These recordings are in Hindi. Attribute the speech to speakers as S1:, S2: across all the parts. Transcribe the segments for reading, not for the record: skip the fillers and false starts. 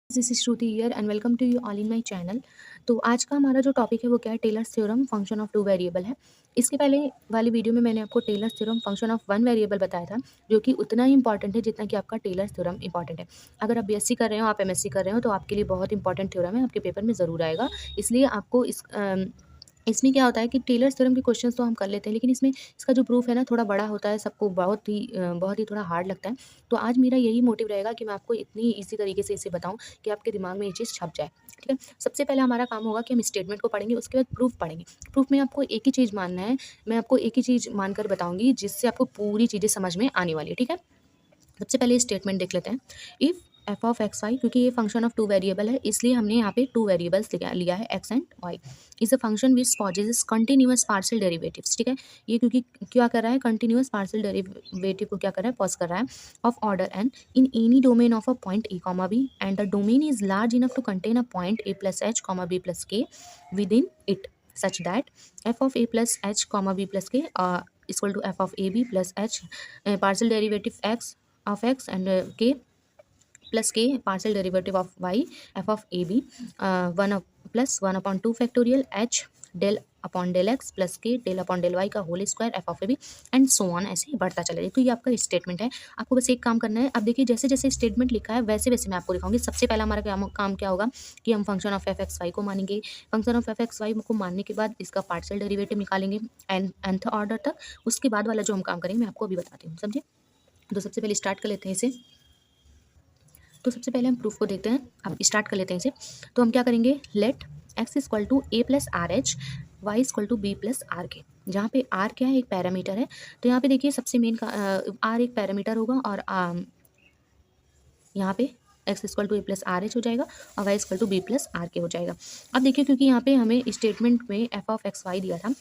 S1: This is Shruti here and welcome to you all in my channel. तो आज का हमारा जो टॉपिक है वो क्या है, Taylor's theorem function of two variable है। इसके पहले वाली वीडियो में मैंने आपको Taylor's theorem function of one variable बताया था, जो कि उतना ही इंपॉर्टेंट है जितना कि आपका टेलर्स थ्योरम इंपॉर्टेंट है। अगर आप बीएससी कर रहे हो, आप एमएससी कर रहे हो, तो आपके लिए बहुत इंपॉर्टेंट थ्योरम है, आपके पेपर में ज़रूर आएगा। इसलिए आपको इसमें क्या होता है कि टेलर्स थ्योरम के क्वेश्चंस तो हम कर लेते हैं, लेकिन इसमें इसका जो प्रूफ है ना थोड़ा बड़ा होता है, सबको बहुत ही थोड़ा हार्ड लगता है। तो आज मेरा यही मोटिव रहेगा कि मैं आपको इतनी ईज़ी तरीके से इसे बताऊँ कि आपके दिमाग में ये चीज़ छप जाए। ठीक है? सबसे पहले हमारा काम होगा कि हम स्टेटमेंट को पढ़ेंगे, उसके बाद प्रूफ पढ़ेंगे। प्रूफ में आपको एक ही चीज़ मानना है, मैं आपको एक ही चीज़ मानकर बताऊँगी जिससे आपको पूरी चीज़ें समझ में आने वाली है। ठीक है? सबसे पहले स्टेटमेंट देख लेते हैं। If f of x y, क्योंकि ये फंक्शन ऑफ टू वेरिएबल है, इसलिए हमने यहाँ पे टू वेरिएबल्स लिया है x and y. Is a function which possesses continuous partial derivatives. ठीक है, ये क्योंकि क्या कर रहा है, कंटिन्यूअस पार्शियल डेरिवेटिव को क्या कर रहा है, पॉज कर रहा है, of order n in any domain of a point a comma b and the domain is large enough to contain a point a plus h comma b plus k within it such that f of a plus h comma b plus k is equal to f of ab plus h partial derivative x of x and k plus k partial derivative of y f of ab 1 plus 1 upon 2 factorial h del upon del x plus k del upon del y का whole square f of a b and so on, ऐसे ही बढ़ता चला जाए। तो ये आपका स्टेटमेंट है। आपको बस एक काम करना है। अब देखिए, जैसे जैसे स्टेटमेंट लिखा है वैसे वैसे मैं आपको दिखाऊंगी। सबसे पहला हमारा काम क्या होगा कि हम function of f x y को मानेंगे। Function of f x y को मानने के बाद इसका पार्शियल डेरिवेटिव निकालेंगे nth ऑर्डर तक। उसके बाद वाला जो हम काम करेंगे मैं आपको अभी बताती हूँ, समझे। तो सबसे पहले स्टार्ट कर लेते हैं इसे। तो सबसे पहले हम प्रूफ को देखते हैं। अब स्टार्ट कर लेते हैं इसे। तो हम क्या करेंगे, let x equal to a plus r h, y equal to b plus r k. जहाँ पे आर क्या है, एक पैरामीटर है। तो यहाँ पे देखिए सबसे मेन का आर एक पैरामीटर होगा और यहाँ पे x equal to a plus r h हो जाएगा और y equal to b plus r k हो जाएगा। अब देखिए, क्योंकि यहाँ पे हमें स्टेटमेंट में एफ ऑफ एक्स वाई दिया था,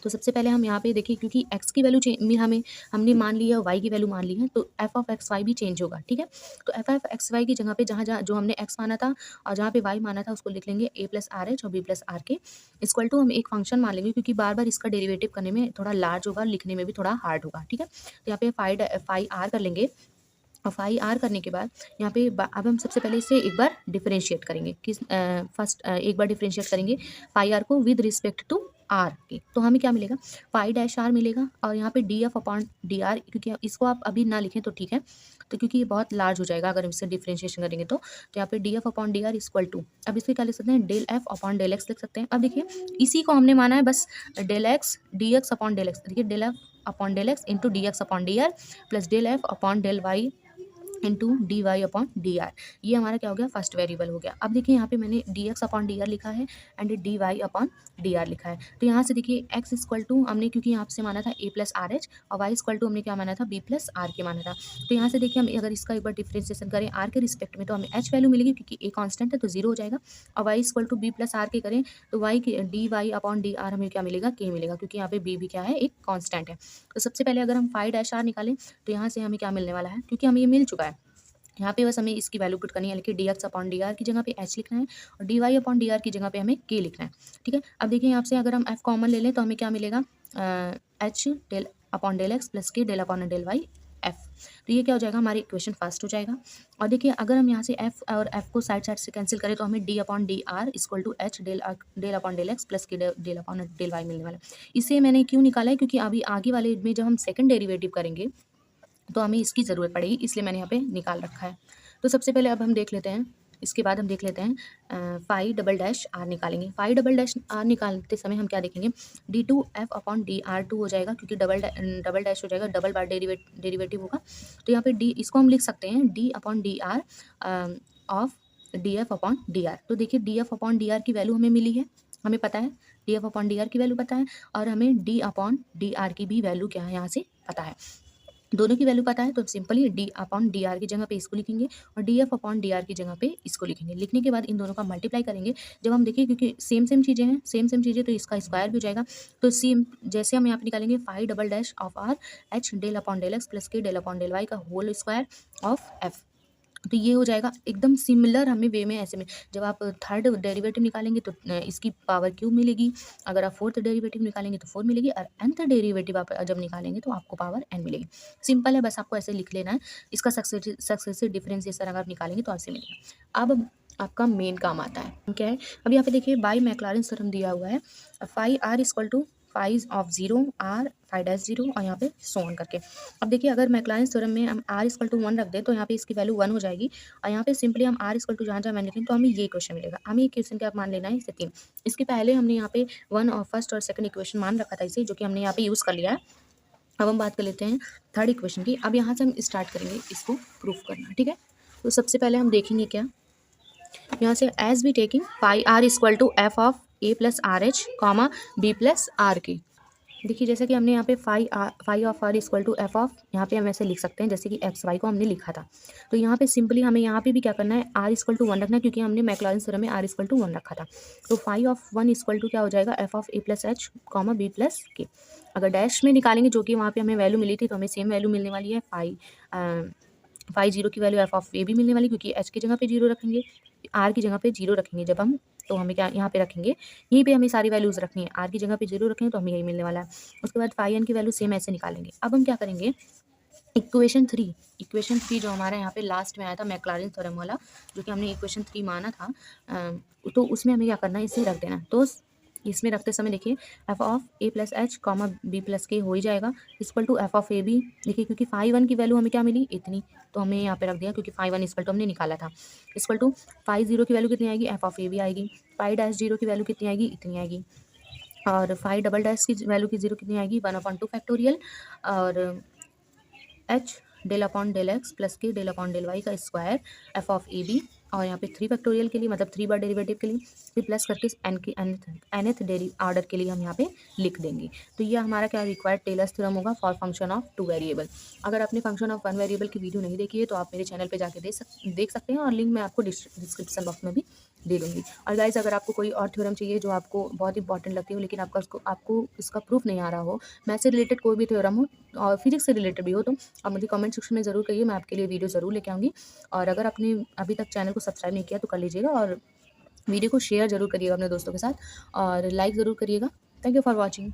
S1: तो सबसे पहले हम यहाँ पे देखिए, क्योंकि x की वैल्यू हमने मान ली है, y की वैल्यू मान ली है, तो f ऑफ एक्स वाई भी चेंज होगा। ठीक है, तो f ऑफ एक्स वाई की जगह पे जहाँ जहाँ जो हमने x माना था और जहाँ पे y माना था उसको लिख लेंगे a प्लस आर एच और b प्लस आर के इक्वल टू हम एक फंक्शन मान लेंगे, क्योंकि बार बार इसका डेरिवेटिव करने में थोड़ा लार्ज होगा, लिखने में भी थोड़ा हार्ड होगा। ठीक है, तो यहाँ पे फाई आर कर लेंगे और फाई आर करने के बाद यहाँ पे अब हम सबसे पहले इसे एक बार डिफरेंशिएट करेंगे। फर्स्ट एक बार डिफरेंशिएट करेंगे फाई आर को विद रिस्पेक्ट टू आर के। तो हमें क्या मिलेगा, फाई डैश आर मिलेगा और यहाँ पे d f upon d are, क्योंकि इसको आप अभी ना लिखें तो ठीक है, तो क्योंकि ये बहुत लार्ज हो जाएगा अगर हम इससे डिफरेंशिएशन करेंगे। तो यहाँ पे d f upon d r equal to, अब इसको क्या लिख सकते हैं, del f upon del x लिख सकते हैं। अब देखिए, इसी को हमने माना है बस, del x d x upon del x. देखिए, del f upon del x into d x upon d r plus del f upon del y into d y upon d r. ये हमारा क्या हो गया, फर्स्ट वेरिएबल हो गया। अब देखिए, यहाँ पे मैंने d x upon d r लिखा है and d y upon d r लिखा है। तो यहाँ से देखिए, एक्स इक्वल टू हमने, क्योंकि यहाँ से माना था ए प्लस आर एच और वाई इक्वल टू हमने क्या माना था, बी प्लस आर के माना था। तो यहाँ से देखिए, हम अगर इसका एक बार डिफ्रेंसिएशन करें आर के रिस्पेक्ट में, तो हमें एच वैल्यू मिलेगी, क्योंकि ए कॉन्स्टेंट है तो जीरो हो जाएगा। और y equal to b plus r k करें तो वाई की d y upon d r हमें क्या मिलेगा, के मिलेगा, क्योंकि यहाँ पे बी भी क्या है, एक कॉन्स्टेंट है। तो सबसे पहले अगर हम फाई डैश आर निकालें तो यहाँ से हमें क्या मिलने वाला है, क्योंकि हमें ये मिल चुका है, यहाँ पे बस हमें इसकी वैल्यू पुट करनी है, लेकिन d x upon d r की जगह पे एच लिखना है और d y upon d r की जगह पे हमें के लिखना है। ठीक है, अब देखिए यहाँ से अगर हम एफ कॉमन ले लें तो हमें क्या मिलेगा, h del upon del x plus k del upon del y f. तो ये क्या हो जाएगा, हमारी इक्वेशन फर्स्ट हो जाएगा। और देखिए, अगर हम यहाँ से एफ और एफ को साइड साइड से कैंसिल करें तो हमें d upon d r equal to h del upon del x plus k del upon del y मिलने वाला है। इसे मैंने क्यों निकाला है, क्योंकि अभी आगे वाले में जब हम सेकंड डेरिवेटिव करेंगे तो हमें इसकी ज़रूरत पड़ेगी, इसलिए मैंने यहाँ पे निकाल रखा है। तो सबसे पहले अब हम देख लेते हैं, इसके बाद हम देख लेते हैं फाई डबल डैश आर निकालेंगे। फाई डबल डैश आर निकालते समय हम क्या देखेंगे, d two f upon d r two हो जाएगा, क्योंकि डबल डैश हो जाएगा, डबल बार डेरिवेटिव होगा। तो यहाँ पे डी, इसको हम लिख सकते हैं D upon d are of D f upon d are. तो देखिए, D f upon d r की वैल्यू हमें मिली है, हमें पता है D f upon d r की वैल्यू पता है, और हमें डी अपॉन डी आर की भी वैल्यू क्या है यहाँ से पता है। दोनों की वैल्यू पता है, तो simply D upon d r की जगह पे इसको लिखेंगे और D f upon d r की जगह पे इसको लिखेंगे। लिखने के बाद इन दोनों का मल्टीप्लाई करेंगे। जब हम देखिए, क्योंकि सेम सेम चीज़ें हैं, सेम सेम चीज़ें, तो इसका स्क्वायर भी हो जाएगा। तो सेम जैसे हम यहाँ पे निकालेंगे phi double dash of r h del upon del x plus k del upon del y का होल स्क्वायर ऑफ एफ। तो ये हो जाएगा एकदम सिमिलर हमें वे में ऐसे में जब आप थर्ड डेरिवेटिव निकालेंगे तो इसकी पावर क्यूब मिलेगी, अगर आप फोर्थ डेरिवेटिव निकालेंगे तो 4 मिलेगी और nth डेरिवेटिव आप जब निकालेंगे तो आपको पावर n मिलेगी। सिंपल है, बस आपको ऐसे लिख लेना है। इसका सक्सेसिव डिफरेंशिएशन अगर आप निकालेंगे तो ऐसे मिलेगा। अब आपका मेन काम आता है, क्या है? अब यहाँ पे देखिए बाई मैक्लॉरिन थ्योरम दिया हुआ है, phi r equal to phi's of zero r phi dash zero और यहाँ पे सो ऑन करके। अब देखिए अगर मैक्लॉरिन थ्योरम में हम आर इक्वल टू 1 रख दें तो यहाँ पे इसकी वैल्यू 1 हो जाएगी और यहाँ पे सिंपली हम आर इक्वल टू जहाँ जहाँ मैंने लिखी तो हमें ये क्वेश्चन मिलेगा। हमें ये क्वेश्चन क्या मान लेना है, इसे 3। इसके पहले हमने यहाँ पे 1 और फर्स्ट और सेकंड इक्वेशन मान रखा था इसे, जो कि हमने यहाँ पे यूज़ कर लिया है। अब हम बात कर लेते हैं थर्ड इक्वेशन की। अब यहाँ से हम स्टार्ट करेंगे इसको प्रूफ करना, ठीक है? तो सबसे पहले हम देखेंगे क्या, यहाँ से as be taking phi r equal to f of a plus r h comma b plus r k. देखिए जैसे कि हमने यहाँ पे phi of r equal to f of, यहाँ पे हम ऐसे लिख सकते हैं जैसे कि एक्स वाई को हमने लिखा था। तो यहाँ पे सिंपली हमें यहाँ पे भी क्या करना है, आर इक्वल टू 1 रखना है, क्योंकि हमने मैक्लॉरिन थ्योरम में आर इक्वल टू 1 रखा था। तो फाई ऑफ 1 इक्वल टू क्या हो जाएगा, f of a plus h comma b plus k. अगर डैश में निकालेंगे जो कि वहाँ पे हमें वैल्यू मिली थी तो हमें सेम वैल्यू मिलने वाली है। फाई जीरो की वैल्यू एफ ऑफ ए भी मिलने वाली, क्योंकि एच की जगह पे जीरो रखेंगे, आर की जगह पे जीरो रखेंगे जब हम, तो हमें क्या यहाँ पे रखेंगे, यहीं पे हमें सारी वैल्यूज़ रखनी है। आर की जगह पे जीरो रखेंगे तो हमें यही मिलने वाला है। उसके बाद फाई एन की वैल्यू सेम ऐसे निकालेंगे। अब हम क्या करेंगे, इक्वेशन थ्री जो हमारा यहाँ पे लास्ट में आया था मैक्लॉरिन थ्योरम वाला, जो कि हमने इक्वेशन 3 माना था, तो उसमें हमें क्या करना है, इसे रख देना है। तो इसमें रखते समय देखिए f of a plus h comma b plus k हो ही जाएगा equal to f of a b. देखिए क्योंकि फाई वन की वैल्यू हमें क्या मिली, इतनी, तो हमने यहाँ पे रख दिया, क्योंकि फाई वन इक्वल टू हमने निकाला था। इक्वल टू फाई जीरो की वैल्यू कितनी आएगी, एफ ऑफ ए बी आएगी। फाई डैश जीरो की वैल्यू कितनी आएगी, इतनी आएगी। और फाई डबल डैश की वैल्यू की जीरो कितनी आएगी, 1/2 फैक्टोरियल। और h del upon del x plus k del upon del y का square f of a b, और यहाँ पे 3 फैक्टोरियल के लिए मतलब 3 बार डेरिवेटिव के लिए, फिर प्लस करके एन की nth डेरी ऑर्डर के लिए हम यहाँ पे लिख देंगे। तो ये हमारा क्या रिक्वायर्ड टेलर्स थ्योरम होगा फॉर फंक्शन ऑफ 2 वेरिएबल। अगर आपने फंक्शन ऑफ 1 वेरिएबल की वीडियो नहीं देखी है तो आप मेरे चैनल पे जाके देख सकते हैं, और लिंक मैं आपको डिस्क्रिप्शन बॉक्स में भी दे दूँगी। और गाइस अगर आपको कोई और थ्योरम चाहिए जो आपको बहुत इंपॉर्टेंट लगती हो, लेकिन आपको इसका प्रूफ नहीं आ रहा हो, मैथ से रिलेटेड कोई भी थ्योरम हो और फिजिक्स से रिलेटेड भी हो, तो आप मुझे कमेंट सेक्शन में ज़रूर कहिए, मैं आपके लिए वीडियो ज़रूर लेके आऊँगी। और अगर आपने अभी तक चैनल को सब्सक्राइब नहीं किया तो कर लीजिएगा, और वीडियो को शेयर ज़रूर करिएगा अपने दोस्तों के साथ, और लाइक ज़रूर करिएगा। Thank you for watching.